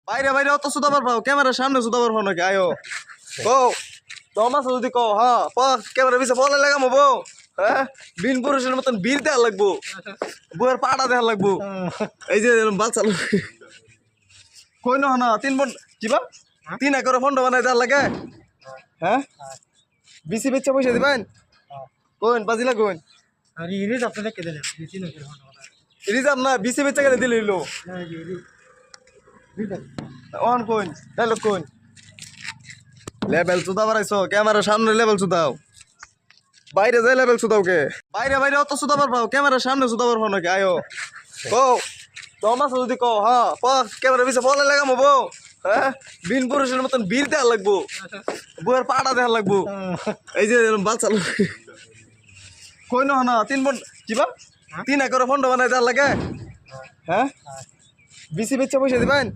বাইরে বাইরে অত সুদাবার পাও ক্যামেরার সামনে সুদাবার পাও নাকি আয়ো কও তোমার যদি কও হ্যাঁ ক্যামেরা পিছে বলে লাগামো বউ হ্যাঁ বিন পুরুষের মতন বীর দেওয়া লাগবো বউয়ের পাটা দেওয়া লাগবো এই যে বাচ্চা কই না 3 বোন কিবা 3 একর ফন্ড বানাই দেওয়ার লাগে হ্যাঁ বিসি বেচা পয়সা দিবেন কোন বাজিলা কোন আর ইরিজ আপনাদের কে দিলেন বেশি না করে রিজার্ভ না বিসি বেচা কেন দিল হইলো অন কোন তাহলে কোন লেভেল সুদা বাড়াইছো ক্যামেরার সামনে লেভেল সুদাও বাইরে যাই লেভেল সুদাও কে বাইরে বাইরে অত সুদাবার পাও ক্যামেরার সামনে সুদাবার পাও নাকি আয়ো কও তোমার যদি কও হ্যাঁ ক্যামেরা পিছে বলে লাগামো বউ হ্যাঁ বিন পুরুষের মতন বীর দেওয়া লাগবো বউয়ের পাটা দেওয়া লাগবো এই যে বাচ্চা কই না 3 বোন কিবা 3 একর ফন্ড বানাই দেওয়ার লাগে হ্যাঁ বিসি বেচা পয়সা দিবেন